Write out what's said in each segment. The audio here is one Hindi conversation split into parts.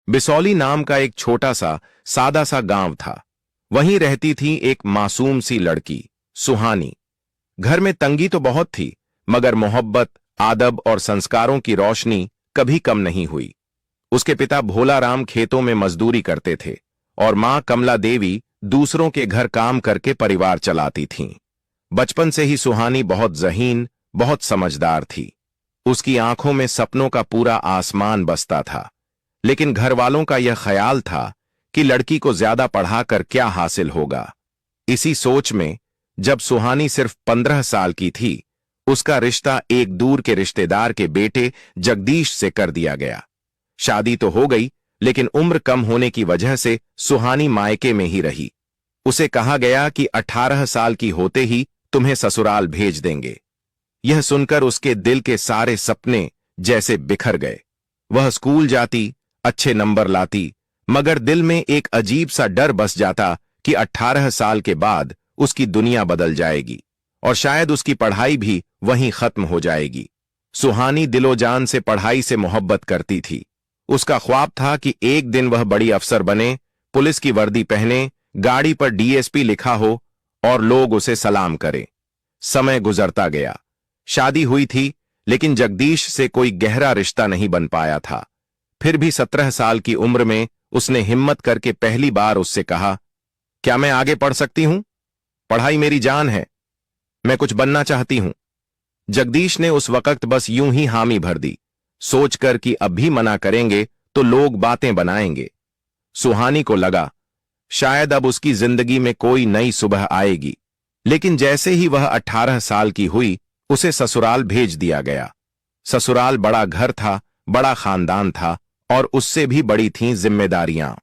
बिसौली नाम का एक छोटा सा सादा सा गांव था। वहीं रहती थी एक मासूम सी लड़की, सुहानी। घर में तंगी तो बहुत थी, मगर मोहब्बत, आदब और संस्कारों की रोशनी कभी कम नहीं हुई। उसके पिता भोला राम खेतों में मजदूरी करते थे और मां कमला देवी दूसरों के घर काम करके परिवार चलाती थीं। बचपन से ही सुहानी बहुत ज़हीन, बहुत समझदार थी। उसकी आंखों में सपनों का पूरा आसमान बसता था। लेकिन घर वालों का यह ख्याल था कि लड़की को ज्यादा पढ़ाकर क्या हासिल होगा। इसी सोच में जब सुहानी सिर्फ 15 साल की थी, उसका रिश्ता एक दूर के रिश्तेदार के बेटे जगदीश से कर दिया गया। शादी तो हो गई, लेकिन उम्र कम होने की वजह से सुहानी मायके में ही रही। उसे कहा गया कि 18 साल की होते ही तुम्हें ससुराल भेज देंगे। यह सुनकर उसके दिल के सारे सपने जैसे बिखर गए। वह स्कूल जाती, अच्छे नंबर लाती, मगर दिल में एक अजीब सा डर बस जाता कि 18 साल के बाद उसकी दुनिया बदल जाएगी और शायद उसकी पढ़ाई भी वहीं खत्म हो जाएगी। सुहानी दिलो-जान से पढ़ाई से मोहब्बत करती थी। उसका ख्वाब था कि एक दिन वह बड़ी अफसर बने, पुलिस की वर्दी पहने, गाड़ी पर डीएसपी लिखा हो और लोग उसे सलाम करें। समय गुजरता गया। शादी हुई थी, लेकिन जगदीश से कोई गहरा रिश्ता नहीं बन पाया था। फिर भी 17 साल की उम्र में उसने हिम्मत करके पहली बार उससे कहा, क्या मैं आगे पढ़ सकती हूं? पढ़ाई मेरी जान है, मैं कुछ बनना चाहती हूं। जगदीश ने उस वक्त बस यूं ही हामी भर दी, सोचकर कि अब भी मना करेंगे तो लोग बातें बनाएंगे। सुहानी को लगा शायद अब उसकी जिंदगी में कोई नई सुबह आएगी। लेकिन जैसे ही वह 18 साल की हुई, उसे ससुराल भेज दिया गया। ससुराल बड़ा घर था, बड़ा खानदान था और उससे भी बड़ी थीं जिम्मेदारियां।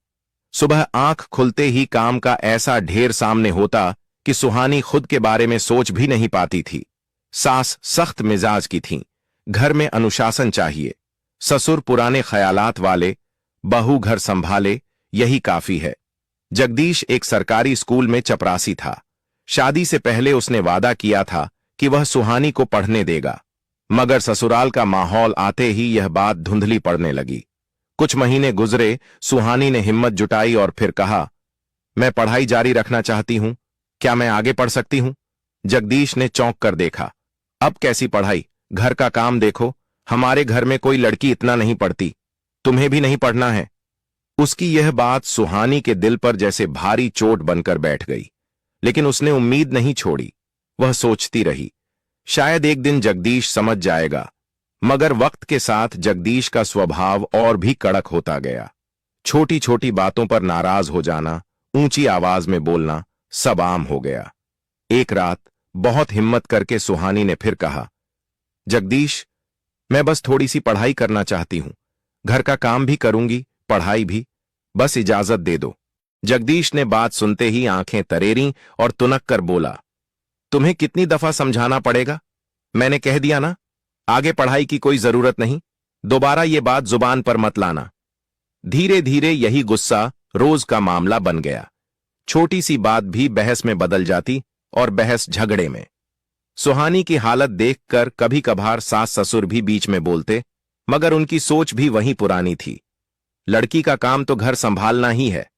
सुबह आंख खुलते ही काम का ऐसा ढेर सामने होता कि सुहानी खुद के बारे में सोच भी नहीं पाती थी। सास सख्त मिजाज की थीं, घर में अनुशासन चाहिए। ससुर पुराने ख्यालात वाले, बहू घर संभाले, यही काफी है। जगदीश एक सरकारी स्कूल में चपरासी था। शादी से पहले उसने वादा किया था कि वह सुहानी को पढ़ने देगा, मगर ससुराल का माहौल आते ही यह बात धुंधली पड़ने लगी। कुछ महीने गुजरे, सुहानी ने हिम्मत जुटाई और फिर कहा, मैं पढ़ाई जारी रखना चाहती हूं, क्या मैं आगे पढ़ सकती हूं? जगदीश ने चौंक कर देखा, अब कैसी पढ़ाई, घर का काम देखो, हमारे घर में कोई लड़की इतना नहीं पढ़ती, तुम्हें भी नहीं पढ़ना है? उसकी यह बात सुहानी के दिल पर जैसे भारी चोट बनकर बैठ गई। लेकिन उसने उम्मीद नहीं छोड़ी। वह सोचती रही, शायद एक दिन जगदीश समझ जाएगा। मगर वक्त के साथ जगदीश का स्वभाव और भी कड़क होता गया। छोटी छोटी बातों पर नाराज हो जाना, ऊंची आवाज में बोलना, सब आम हो गया। एक रात बहुत हिम्मत करके सुहानी ने फिर कहा, जगदीश, मैं बस थोड़ी सी पढ़ाई करना चाहती हूं, घर का काम भी करूंगी, पढ़ाई भी, बस इजाजत दे दो। जगदीश ने बात सुनते ही आंखें तरेरीं और तुनक कर बोला, तुम्हें कितनी दफा समझाना पड़ेगा? मैंने कह दिया ना, आगे पढ़ाई की कोई जरूरत नहीं, दोबारा ये बात जुबान पर मत लाना। धीरे धीरे यही गुस्सा रोज का मामला बन गया। छोटी सी बात भी बहस में बदल जाती और बहस झगड़े में। सुहानी की हालत देखकर कभी कभार सास ससुर भी बीच में बोलते, मगर उनकी सोच भी वही पुरानी थी। लड़की का काम तो घर संभालना ही है।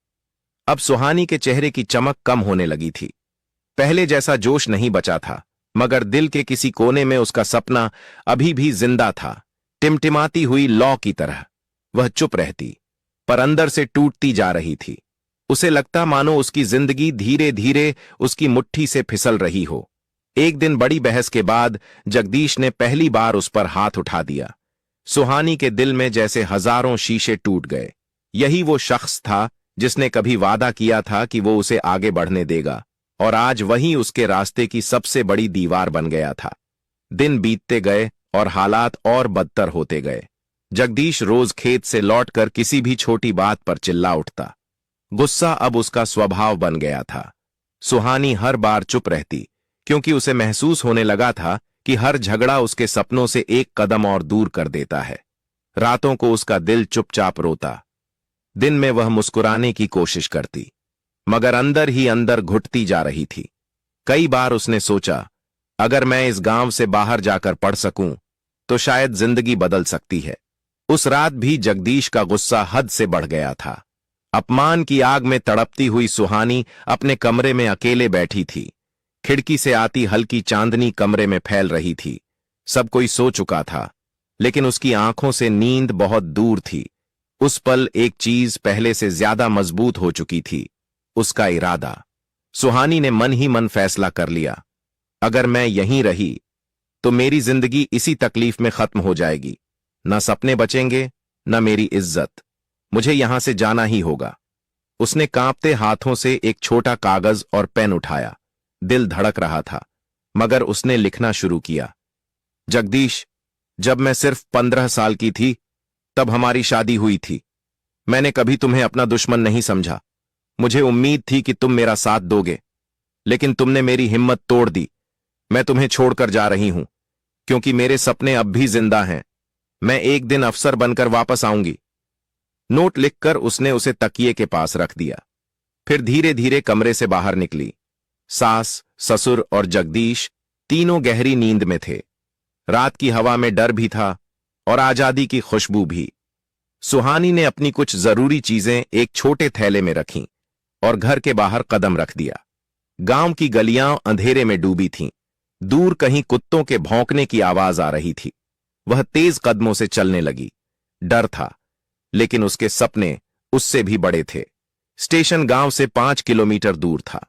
अब सुहानी के चेहरे की चमक कम होने लगी थी। पहले जैसा जोश नहीं बचा था, मगर दिल के किसी कोने में उसका सपना अभी भी जिंदा था, टिमटिमाती हुई लौ की तरह। वह चुप रहती, पर अंदर से टूटती जा रही थी। उसे लगता मानो उसकी जिंदगी धीरे धीरे उसकी मुट्ठी से फिसल रही हो। एक दिन बड़ी बहस के बाद जगदीश ने पहली बार उस पर हाथ उठा दिया। सुहानी के दिल में जैसे हजारों शीशे टूट गए। यही वो शख्स था जिसने कभी वादा किया था कि वो उसे आगे बढ़ने देगा, और आज वही उसके रास्ते की सबसे बड़ी दीवार बन गया था। दिन बीतते गए और हालात और बदतर होते गए। जगदीश रोज खेत से लौटकर किसी भी छोटी बात पर चिल्ला उठता। गुस्सा अब उसका स्वभाव बन गया था। सुहानी हर बार चुप रहती, क्योंकि उसे महसूस होने लगा था कि हर झगड़ा उसके सपनों से एक कदम और दूर कर देता है। रातों को उसका दिल चुपचाप रोता। दिन में वह मुस्कुराने की कोशिश करती, मगर अंदर ही अंदर घुटती जा रही थी। कई बार उसने सोचा, अगर मैं इस गांव से बाहर जाकर पढ़ सकूं, तो शायद जिंदगी बदल सकती है। उस रात भी जगदीश का गुस्सा हद से बढ़ गया था। अपमान की आग में तड़पती हुई सुहानी अपने कमरे में अकेले बैठी थी। खिड़की से आती हल्की चांदनी कमरे में फैल रही थी। सब कोई सो चुका था, लेकिन उसकी आंखों से नींद बहुत दूर थी। उस पल एक चीज पहले से ज्यादा मजबूत हो चुकी थी, उसका इरादा। सुहानी ने मन ही मन फैसला कर लिया, अगर मैं यहीं रही तो मेरी जिंदगी इसी तकलीफ में खत्म हो जाएगी। न सपने बचेंगे, न मेरी इज्जत। मुझे यहां से जाना ही होगा। उसने कांपते हाथों से एक छोटा कागज और पेन उठाया। दिल धड़क रहा था, मगर उसने लिखना शुरू किया। जगदीश, जब मैं सिर्फ 15 साल की थी, तब हमारी शादी हुई थी। मैंने कभी तुम्हें अपना दुश्मन नहीं समझा। मुझे उम्मीद थी कि तुम मेरा साथ दोगे, लेकिन तुमने मेरी हिम्मत तोड़ दी। मैं तुम्हें छोड़कर जा रही हूं, क्योंकि मेरे सपने अब भी जिंदा हैं। मैं एक दिन अफसर बनकर वापस आऊंगी। नोट लिखकर उसने उसे तकिए के पास रख दिया। फिर धीरे धीरे कमरे से बाहर निकली। सास, ससुर और जगदीश तीनों गहरी नींद में थे। रात की हवा में डर भी था और आजादी की खुशबू भी। सुहानी ने अपनी कुछ जरूरी चीजें एक छोटे थैले में रखीं और घर के बाहर कदम रख दिया। गांव की गलियां अंधेरे में डूबी थीं। दूर कहीं कुत्तों के भौंकने की आवाज आ रही थी। वह तेज कदमों से चलने लगी। डर था, लेकिन उसके सपने उससे भी बड़े थे। स्टेशन गांव से 5 किलोमीटर दूर था।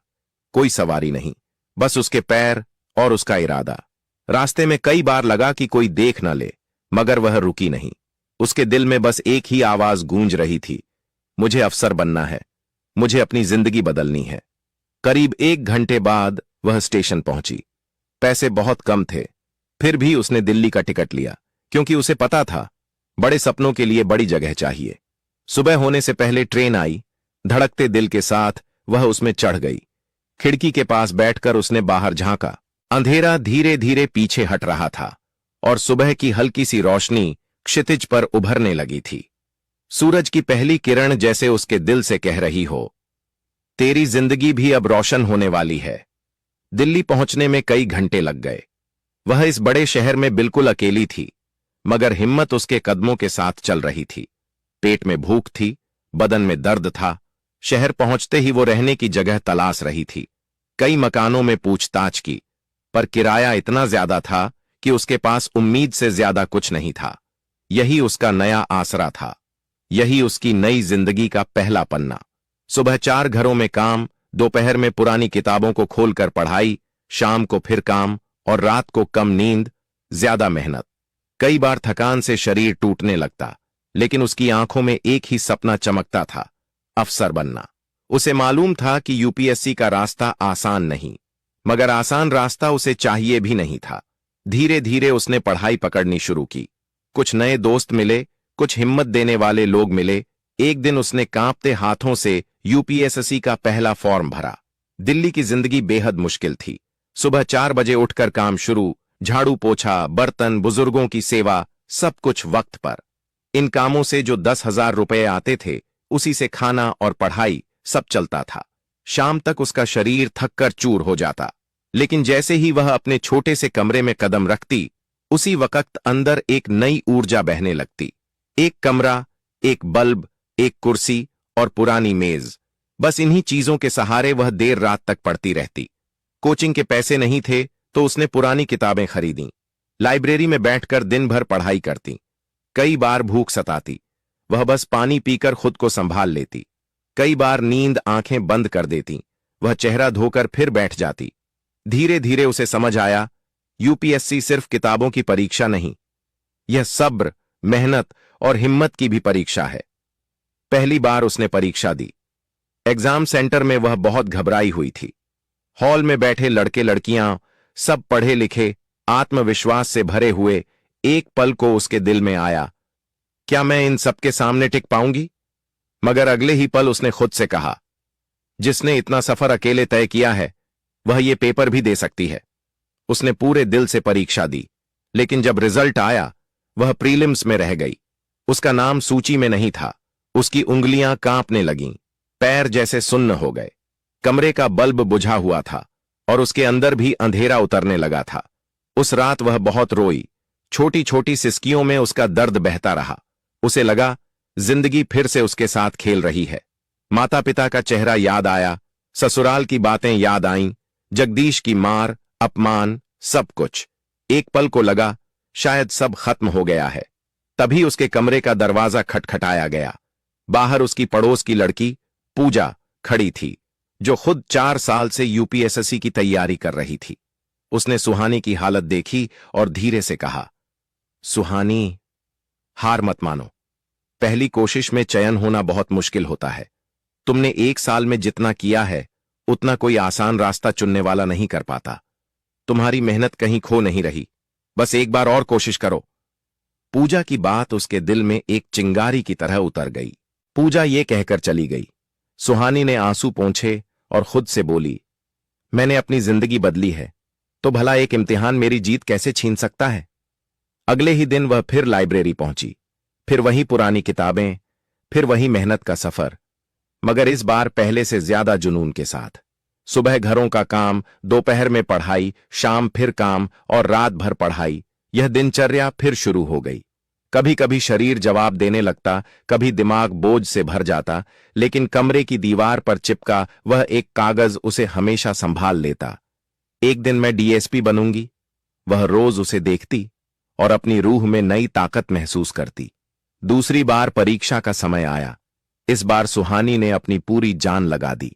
कोई सवारी नहीं, बस उसके पैर और उसका इरादा। रास्ते में कई बार लगा कि कोई देख न ले, मगर वह रुकी नहीं। उसके दिल में बस एक ही आवाज गूंज रही थी, मुझे अफसर बनना है, मुझे अपनी जिंदगी बदलनी है। करीब 1 घंटे बाद वह स्टेशन पहुंची। पैसे बहुत कम थे, फिर भी उसने दिल्ली का टिकट लिया, क्योंकि उसे पता था बड़े सपनों के लिए बड़ी जगह चाहिए। सुबह होने से पहले ट्रेन आई। धड़कते दिल के साथ वह उसमें चढ़ गई। खिड़की के पास बैठकर उसने बाहर झांका। अंधेरा धीरे धीरे पीछे हट रहा था और सुबह की हल्की सी रोशनी क्षितिज पर उभरने लगी थी। सूरज की पहली किरण जैसे उसके दिल से कह रही हो, तेरी जिंदगी भी अब रोशन होने वाली है। दिल्ली पहुंचने में कई घंटे लग गए। वह इस बड़े शहर में बिल्कुल अकेली थी, मगर हिम्मत उसके कदमों के साथ चल रही थी। पेट में भूख थी, बदन में दर्द था। शहर पहुंचते ही वो रहने की जगह तलाश रही थी। कई मकानों में पूछताछ की, पर किराया इतना ज्यादा था कि उसके पास उम्मीद से ज्यादा कुछ नहीं था। यही उसका नया आसरा था, यही उसकी नई जिंदगी का पहला पन्ना। सुबह 4 घरों में काम, दोपहर में पुरानी किताबों को खोलकर पढ़ाई, शाम को फिर काम और रात को कम नींद, ज्यादा मेहनत। कई बार थकान से शरीर टूटने लगता, लेकिन उसकी आंखों में एक ही सपना चमकता था, अफसर बनना। उसे मालूम था कि यूपीएससी का रास्ता आसान नहीं, मगर आसान रास्ता उसे चाहिए भी नहीं था। धीरे धीरे उसने पढ़ाई पकड़नी शुरू की। कुछ नए दोस्त मिले, कुछ हिम्मत देने वाले लोग मिले। एक दिन उसने कांपते हाथों से यूपीएससी का पहला फॉर्म भरा। दिल्ली की जिंदगी बेहद मुश्किल थी। सुबह 4 बजे उठकर काम शुरू, झाड़ू पोछा, बर्तन, बुजुर्गों की सेवा, सब कुछ वक्त पर। इन कामों से जो 10,000 रुपए आते थे, उसी से खाना और पढ़ाई सब चलता था। शाम तक उसका शरीर थककर चूर हो जाता, लेकिन जैसे ही वह अपने छोटे से कमरे में कदम रखती, उसी वक्त अंदर एक नई ऊर्जा बहने लगती। एक कमरा, एक बल्ब, एक कुर्सी और पुरानी मेज, बस इन्हीं चीजों के सहारे वह देर रात तक पढ़ती रहती। कोचिंग के पैसे नहीं थे, तो उसने पुरानी किताबें खरीदी। लाइब्रेरी में बैठकर दिन भर पढ़ाई करती। कई बार भूख सताती, वह बस पानी पीकर खुद को संभाल लेती। कई बार नींद आंखें बंद कर देती, वह चेहरा धोकर फिर बैठ जाती। धीरे धीरे उसे समझ आया, यूपीएससी सिर्फ किताबों की परीक्षा नहीं, यह सब्र, मेहनत और हिम्मत की भी परीक्षा है। पहली बार उसने परीक्षा दी। एग्जाम सेंटर में वह बहुत घबराई हुई थी। हॉल में बैठे लड़के लड़कियां सब पढ़े लिखे, आत्मविश्वास से भरे हुए। एक पल को उसके दिल में आया, क्या मैं इन सबके सामने टिक पाऊंगी? मगर अगले ही पल उसने खुद से कहा, जिसने इतना सफर अकेले तय किया है, वह ये पेपर भी दे सकती है। उसने पूरे दिल से परीक्षा दी, लेकिन जब रिजल्ट आया, वह प्रीलिम्स में रह गई। उसका नाम सूची में नहीं था। उसकी उंगलियां कांपने लगीं, पैर जैसे सुन्न हो गए। कमरे का बल्ब बुझा हुआ था और उसके अंदर भी अंधेरा उतरने लगा था। उस रात वह बहुत रोई। छोटी छोटी सिसकियों में उसका दर्द बहता रहा। उसे लगा जिंदगी फिर से उसके साथ खेल रही है। माता पिता का चेहरा याद आया, ससुराल की बातें याद आईं, जगदीश की मार, अपमान, सब कुछ। एक पल को लगा शायद सब खत्म हो गया है। तभी उसके कमरे का दरवाजा खटखटाया गया। बाहर उसकी पड़ोस की लड़की पूजा खड़ी थी, जो खुद 4 साल से यूपीएसएससी की तैयारी कर रही थी। उसने सुहानी की हालत देखी और धीरे से कहा, सुहानी, हार मत मानो। पहली कोशिश में चयन होना बहुत मुश्किल होता है। तुमने 1 साल में जितना किया है उतना कोई आसान रास्ता चुनने वाला नहीं कर पाता। तुम्हारी मेहनत कहीं खो नहीं रही, बस एक बार और कोशिश करो। पूजा की बात उसके दिल में एक चिंगारी की तरह उतर गई। पूजा ये कहकर चली गई। सुहानी ने आंसू पोंछे और खुद से बोली, मैंने अपनी जिंदगी बदली है, तो भला एक इम्तिहान मेरी जीत कैसे छीन सकता है। अगले ही दिन वह फिर लाइब्रेरी पहुंची, फिर वही पुरानी किताबें, फिर वही मेहनत का सफर, मगर इस बार पहले से ज्यादा जुनून के साथ। सुबह घरों का काम, दोपहर में पढ़ाई, शाम फिर काम और रात भर पढ़ाई। यह दिनचर्या फिर शुरू हो गई। कभी कभी शरीर जवाब देने लगता, कभी दिमाग बोझ से भर जाता, लेकिन कमरे की दीवार पर चिपका वह एक कागज उसे हमेशा संभाल लेता। एक दिन मैं डीएसपी बनूंगी। वह रोज उसे देखती और अपनी रूह में नई ताकत महसूस करती। दूसरी बार परीक्षा का समय आया। इस बार सुहानी ने अपनी पूरी जान लगा दी।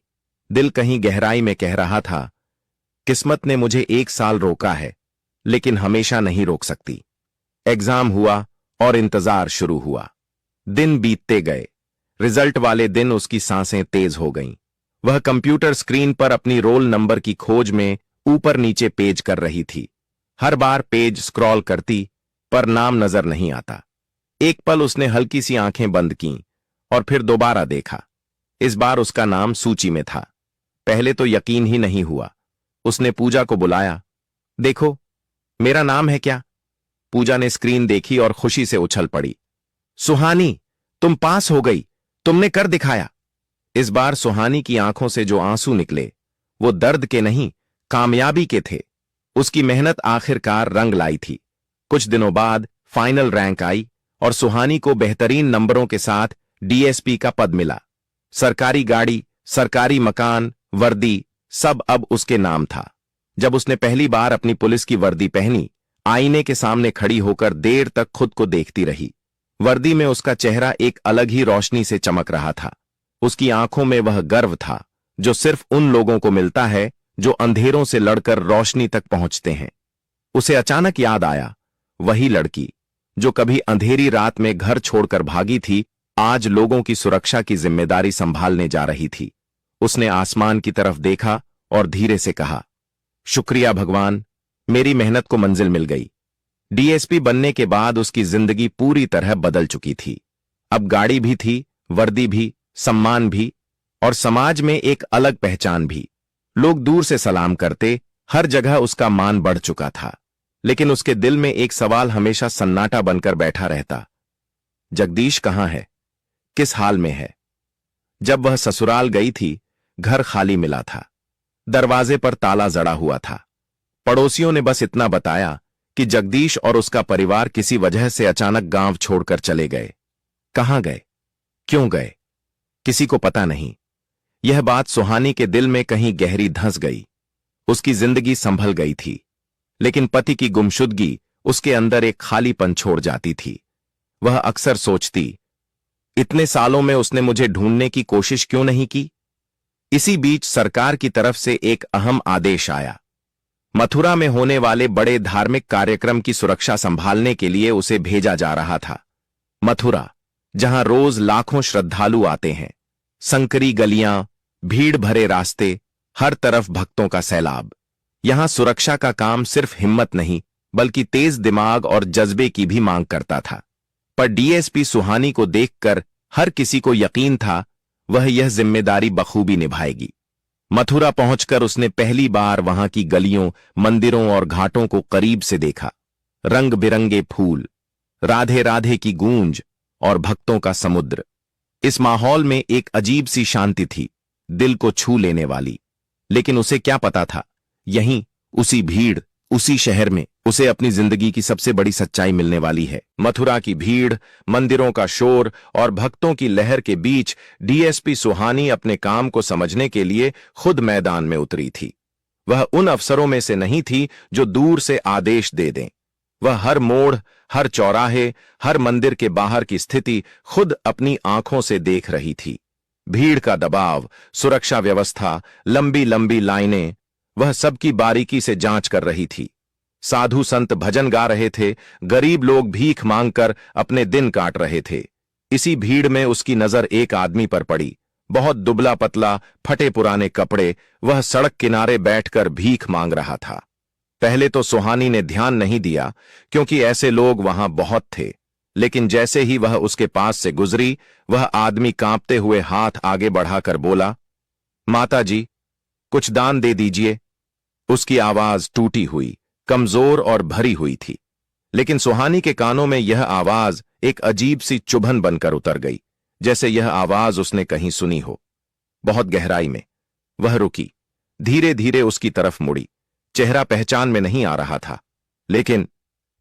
दिल कहीं गहराई में कह रहा था, किस्मत ने मुझे 1 साल रोका है, लेकिन हमेशा नहीं रोक सकती। एग्जाम हुआ और इंतजार शुरू हुआ। दिन बीतते गए। रिजल्ट वाले दिन उसकी सांसें तेज हो गईं। वह कंप्यूटर स्क्रीन पर अपनी रोल नंबर की खोज में ऊपर नीचे पेज कर रही थी। हर बार पेज स्क्रॉल करती, पर नाम नजर नहीं आता। एक पल उसने हल्की सी आंखें बंद कीं और फिर दोबारा देखा। इस बार उसका नाम सूची में था। पहले तो यकीन ही नहीं हुआ। उसने पूजा को बुलाया, देखो, मेरा नाम है क्या? पूजा ने स्क्रीन देखी और खुशी से उछल पड़ी। सुहानी, तुम पास हो गई, तुमने कर दिखाया। इस बार सुहानी की आंखों से जो आंसू निकले, वो दर्द के नहीं, कामयाबी के थे। उसकी मेहनत आखिरकार रंग लाई थी। कुछ दिनों बाद फाइनल रैंक आई और सुहानी को बेहतरीन नंबरों के साथ डीएसपी का पद मिला। सरकारी गाड़ी, सरकारी मकान, वर्दी, सब अब उसके नाम था। जब उसने पहली बार अपनी पुलिस की वर्दी पहनी, आईने के सामने खड़ी होकर देर तक खुद को देखती रही। वर्दी में उसका चेहरा एक अलग ही रोशनी से चमक रहा था। उसकी आंखों में वह गर्व था जो सिर्फ उन लोगों को मिलता है जो अंधेरों से लड़कर रोशनी तक पहुंचते हैं। उसे अचानक याद आया, वही लड़की जो कभी अंधेरी रात में घर छोड़कर भागी थी, आज लोगों की सुरक्षा की जिम्मेदारी संभालने जा रही थी। उसने आसमान की तरफ देखा और धीरे से कहा, शुक्रिया भगवान, मेरी मेहनत को मंजिल मिल गई। डीएसपी बनने के बाद उसकी जिंदगी पूरी तरह बदल चुकी थी। अब गाड़ी भी थी, वर्दी भी, सम्मान भी और समाज में एक अलग पहचान भी। लोग दूर से सलाम करते, हर जगह उसका मान बढ़ चुका था। लेकिन उसके दिल में एक सवाल हमेशा सन्नाटा बनकर बैठा रहता, जगदीश कहाँ है, किस हाल में है? जब वह ससुराल गई थी, घर खाली मिला था। दरवाजे पर ताला जड़ा हुआ था। पड़ोसियों ने बस इतना बताया कि जगदीश और उसका परिवार किसी वजह से अचानक गांव छोड़कर चले गए। कहां गए, क्यों गए, किसी को पता नहीं। यह बात सुहानी के दिल में कहीं गहरी धंस गई। उसकी जिंदगी संभल गई थी, लेकिन पति की गुमशुदगी उसके अंदर एक खालीपन छोड़ जाती थी। वह अक्सर सोचती, इतने सालों में उसने मुझे ढूंढने की कोशिश क्यों नहीं की? इसी बीच सरकार की तरफ से एक अहम आदेश आया। मथुरा में होने वाले बड़े धार्मिक कार्यक्रम की सुरक्षा संभालने के लिए उसे भेजा जा रहा था। मथुरा, जहां रोज लाखों श्रद्धालु आते हैं। संकरी गलियां, भीड़ भरे रास्ते, हर तरफ भक्तों का सैलाब। यहां सुरक्षा का काम सिर्फ हिम्मत नहीं, बल्कि तेज दिमाग और जज्बे की भी मांग करता था। पर डीएसपी सुहानी को देखकर हर किसी को यकीन था वह यह जिम्मेदारी बखूबी निभाएगी। मथुरा पहुंचकर उसने पहली बार वहां की गलियों, मंदिरों और घाटों को करीब से देखा। रंग बिरंगे फूल, राधे राधे की गूंज और भक्तों का समुद्र। इस माहौल में एक अजीब सी शांति थी, दिल को छू लेने वाली। लेकिन उसे क्या पता था, यहीं, उसी भीड़, उसी शहर में उसे अपनी जिंदगी की सबसे बड़ी सच्चाई मिलने वाली है। मथुरा की भीड़, मंदिरों का शोर और भक्तों की लहर के बीच डीएसपी सुहानी अपने काम को समझने के लिए खुद मैदान में उतरी थी। वह उन अफसरों में से नहीं थी जो दूर से आदेश दे दें। वह हर मोड़, हर चौराहे, हर मंदिर के बाहर की स्थिति खुद अपनी आंखों से देख रही थी। भीड़ का दबाव, सुरक्षा व्यवस्था, लंबी लंबी लाइनें, वह सबकी बारीकी से जांच कर रही थी। साधु संत भजन गा रहे थे, गरीब लोग भीख मांगकर अपने दिन काट रहे थे। इसी भीड़ में उसकी नजर एक आदमी पर पड़ी। बहुत दुबला पतला, फटे पुराने कपड़े, वह सड़क किनारे बैठकर भीख मांग रहा था। पहले तो सुहानी ने ध्यान नहीं दिया, क्योंकि ऐसे लोग वहां बहुत थे। लेकिन जैसे ही वह उसके पास से गुजरी, वह आदमी कांपते हुए हाथ आगे बढ़ाकर बोला, माता जी, कुछ दान दे दीजिए। उसकी आवाज टूटी हुई, कमजोर और भरी हुई थी। लेकिन सुहानी के कानों में यह आवाज एक अजीब सी चुभन बनकर उतर गई, जैसे यह आवाज उसने कहीं सुनी हो। बहुत गहराई में वह रुकी, धीरे धीरे उसकी तरफ मुड़ी। चेहरा पहचान में नहीं आ रहा था, लेकिन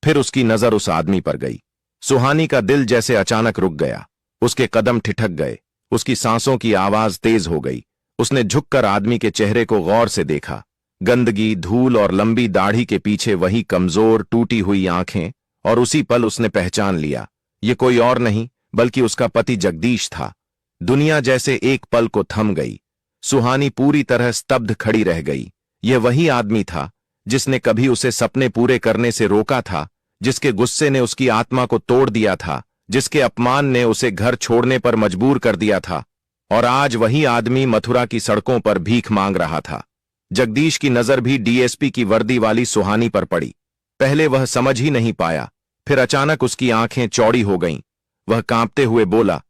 फिर उसकी नजर उस आदमी पर गई। सुहानी का दिल जैसे अचानक रुक गया, उसके कदम ठिठक गए, उसकी सांसों की आवाज तेज हो गई। उसने झुककर आदमी के चेहरे को गौर से देखा। गंदगी, धूल और लंबी दाढ़ी के पीछे वही कमजोर, टूटी हुई आंखें, और उसी पल उसने पहचान लिया, ये कोई और नहीं बल्कि उसका पति जगदीश था। दुनिया जैसे एक पल को थम गई। सुहानी पूरी तरह स्तब्ध खड़ी रह गई। यह वही आदमी था जिसने कभी उसे सपने पूरे करने से रोका था, जिसके गुस्से ने उसकी आत्मा को तोड़ दिया था, जिसके अपमान ने उसे घर छोड़ने पर मजबूर कर दिया था। और आज वही आदमी मथुरा की सड़कों पर भीख मांग रहा था। जगदीश की नजर भी डीएसपी की वर्दी वाली सुहानी पर पड़ी। पहले वह समझ ही नहीं पाया, फिर अचानक उसकी आंखें चौड़ी हो गईं। वह कांपते हुए बोला,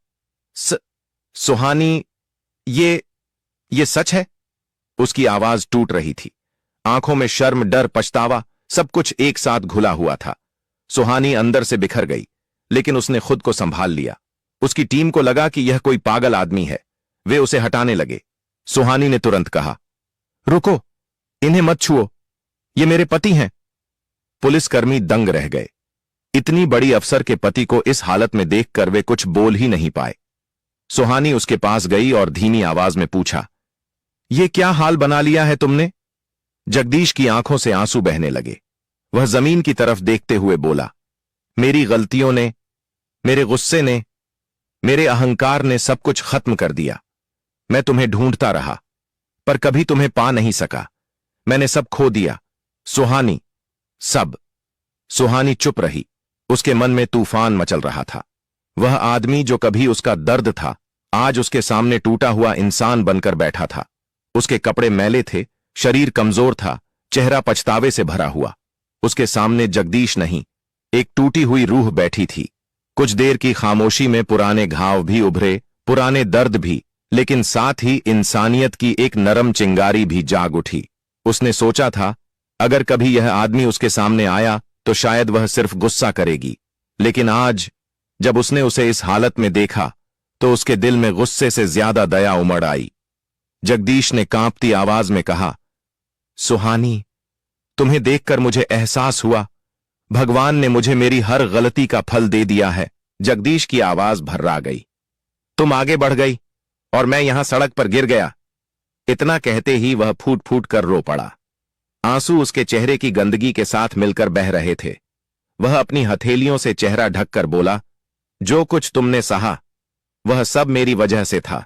सुहानी, ये सच है? उसकी आवाज टूट रही थी। आंखों में शर्म, डर, पछतावा, सब कुछ एक साथ घुला हुआ था। सुहानी अंदर से बिखर गई, लेकिन उसने खुद को संभाल लिया। उसकी टीम को लगा कि यह कोई पागल आदमी है। वे उसे हटाने लगे। सुहानी ने तुरंत कहा, रुको, इन्हें मत छुओ, ये मेरे पति हैं। पुलिसकर्मी दंग रह गए। इतनी बड़ी अफसर के पति को इस हालत में देखकर वे कुछ बोल ही नहीं पाए। सुहानी उसके पास गई और धीमी आवाज में पूछा, ये क्या हाल बना लिया है तुमने? जगदीश की आंखों से आंसू बहने लगे। वह जमीन की तरफ देखते हुए बोला, मेरी गलतियों ने, मेरे गुस्से ने, मेरे अहंकार ने सब कुछ खत्म कर दिया। मैं तुम्हें ढूंढता रहा, पर कभी तुम्हें पा नहीं सका। मैंने सब खो दिया। सुहानी, सब। सुहानी चुप रही। उसके मन में तूफान मचल रहा था। वह आदमी जो कभी उसका दर्द था, आज उसके सामने टूटा हुआ इंसान बनकर बैठा था। उसके कपड़े मैले थे, शरीर कमजोर था, चेहरा पछतावे से भरा हुआ। उसके सामने जगदीश नहीं, एक टूटी हुई रूह बैठी थी। कुछ देर की खामोशी में पुराने घाव भी उभरे, पुराने दर्द भी, लेकिन साथ ही इंसानियत की एक नरम चिंगारी भी जाग उठी। उसने सोचा था, अगर कभी यह आदमी उसके सामने आया तो शायद वह सिर्फ गुस्सा करेगी, लेकिन आज जब उसने उसे इस हालत में देखा तो उसके दिल में गुस्से से ज्यादा दया उमड़ आई। जगदीश ने कांपती आवाज में कहा, सुहानी, तुम्हें देखकर मुझे एहसास हुआ, भगवान ने मुझे मेरी हर गलती का फल दे दिया है। जगदीश की आवाज भर्रा गई। तुम आगे बढ़ गई और मैं यहां सड़क पर गिर गया। इतना कहते ही वह फूट फूट कर रो पड़ा। आंसू उसके चेहरे की गंदगी के साथ मिलकर बह रहे थे। वह अपनी हथेलियों से चेहरा ढककर बोला, जो कुछ तुमने सहा वह सब मेरी वजह से था।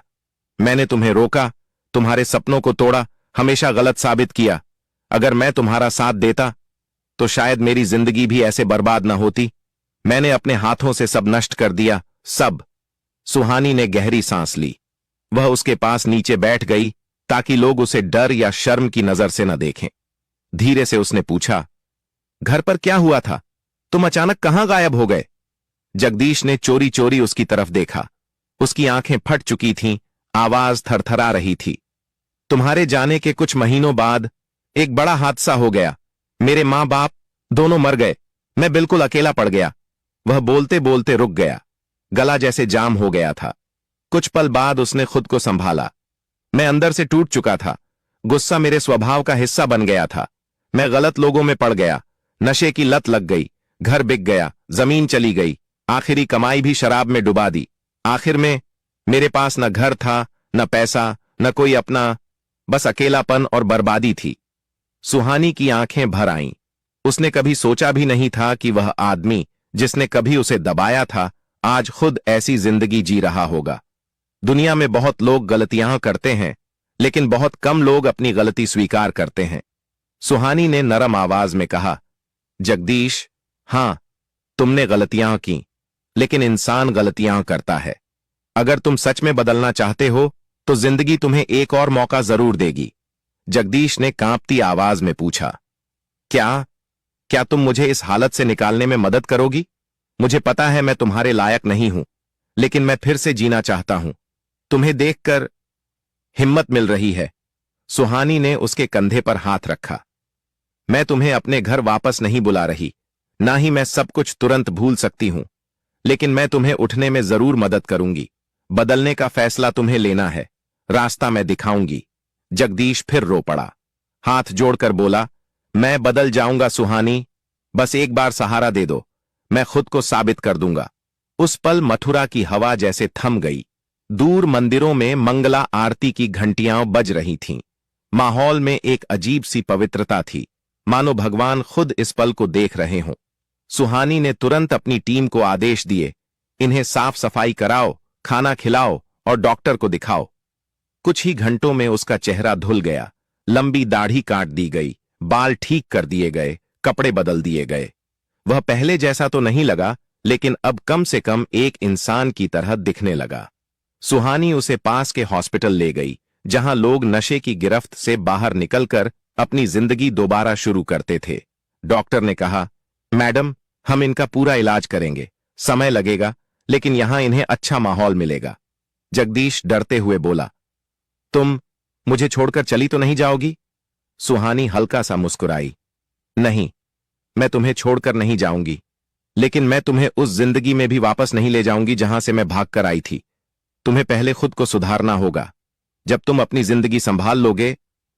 मैंने तुम्हें रोका, तुम्हारे सपनों को तोड़ा, हमेशा गलत साबित किया। अगर मैं तुम्हारा साथ देता तो शायद मेरी जिंदगी भी ऐसे बर्बाद न होती। मैंने अपने हाथों से सब नष्ट कर दिया, सब। सुहानी ने गहरी सांस ली। वह उसके पास नीचे बैठ गई ताकि लोग उसे डर या शर्म की नजर से न देखें। धीरे से उसने पूछा, घर पर क्या हुआ था? तुम अचानक कहां गायब हो गए? जगदीश ने चोरी चोरी उसकी तरफ देखा। उसकी आंखें फट चुकी थीं, आवाज थरथरा रही थी। तुम्हारे जाने के कुछ महीनों बाद एक बड़ा हादसा हो गया। मेरे मां बाप दोनों मर गए। मैं बिल्कुल अकेला पड़ गया। वह बोलते बोलते रुक गया, गला जैसे जाम हो गया था। कुछ पल बाद उसने खुद को संभाला। मैं अंदर से टूट चुका था। गुस्सा मेरे स्वभाव का हिस्सा बन गया था। मैं गलत लोगों में पड़ गया, नशे की लत लग गई, घर बिक गया, जमीन चली गई, आखिरी कमाई भी शराब में डुबा दी। आखिर में मेरे पास न घर था, न पैसा, न कोई अपना, बस अकेलापन और बर्बादी थी। सुहानी की आंखें भर आईं। उसने कभी सोचा भी नहीं था कि वह आदमी जिसने कभी उसे दबाया था आज खुद ऐसी जिंदगी जी रहा होगा। दुनिया में बहुत लोग गलतियां करते हैं, लेकिन बहुत कम लोग अपनी गलती स्वीकार करते हैं। सुहानी ने नरम आवाज में कहा, जगदीश, हां, तुमने गलतियां की, लेकिन इंसान गलतियां करता है। अगर तुम सच में बदलना चाहते हो तो जिंदगी तुम्हें एक और मौका जरूर देगी। जगदीश ने कांपती आवाज में पूछा, क्या क्या तुम मुझे इस हालत से निकालने में मदद करोगी? मुझे पता है मैं तुम्हारे लायक नहीं हूं, लेकिन मैं फिर से जीना चाहता हूं। तुम्हें देखकर हिम्मत मिल रही है। सुहानी ने उसके कंधे पर हाथ रखा। मैं तुम्हें अपने घर वापस नहीं बुला रही, ना ही मैं सब कुछ तुरंत भूल सकती हूं, लेकिन मैं तुम्हें उठने में जरूर मदद करूंगी। बदलने का फैसला तुम्हें लेना है, रास्ता मैं दिखाऊंगी। जगदीश फिर रो पड़ा, हाथ जोड़कर बोला, मैं बदल जाऊंगा सुहानी, बस एक बार सहारा दे दो, मैं खुद को साबित कर दूंगा। उस पल मथुरा की हवा जैसे थम गई। दूर मंदिरों में मंगला आरती की घंटियां बज रही थीं। माहौल में एक अजीब सी पवित्रता थी, मानो भगवान खुद इस पल को देख रहे हों। सुहानी ने तुरंत अपनी टीम को आदेश दिए, इन्हें साफ सफाई कराओ, खाना खिलाओ और डॉक्टर को दिखाओ। कुछ ही घंटों में उसका चेहरा धुल गया। लंबी दाढ़ी काट दी गई, बाल ठीक कर दिए गए, कपड़े बदल दिए गए। वह पहले जैसा तो नहीं लगा, लेकिन अब कम से कम एक इंसान की तरह दिखने लगा। सुहानी उसे पास के हॉस्पिटल ले गई, जहां लोग नशे की गिरफ्त से बाहर निकलकर अपनी जिंदगी दोबारा शुरू करते थे। डॉक्टर ने कहा, मैडम, हम इनका पूरा इलाज करेंगे, समय लगेगा, लेकिन यहां इन्हें अच्छा माहौल मिलेगा। जगदीश डरते हुए बोला, तुम मुझे छोड़कर चली तो नहीं जाओगी? सुहानी हल्का सा मुस्कुराई, नहीं, मैं तुम्हें छोड़कर नहीं जाऊंगी, लेकिन मैं तुम्हें उस जिंदगी में भी वापस नहीं ले जाऊंगी जहां से मैं भागकर आई थी। तुम्हें पहले खुद को सुधारना होगा। जब तुम अपनी जिंदगी संभाल लोगे,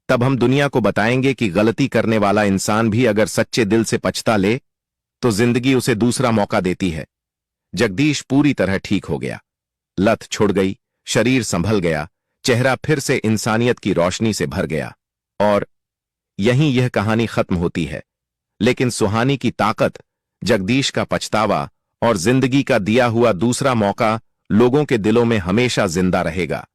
तब हम दुनिया को बताएंगे कि गलती करने वाला इंसान भी अगर सच्चे दिल से पछता ले तो जिंदगी उसे दूसरा मौका देती है। जगदीश पूरी तरह ठीक हो गया। लत छुड़ गई, शरीर संभल गया, चेहरा फिर से इंसानियत की रोशनी से भर गया। और यहीं यह कहानी खत्म होती है। लेकिन सुहानी की ताकत, जगदीश का पछतावा और जिंदगी का दिया हुआ दूसरा मौका लोगों के दिलों में हमेशा जिंदा रहेगा।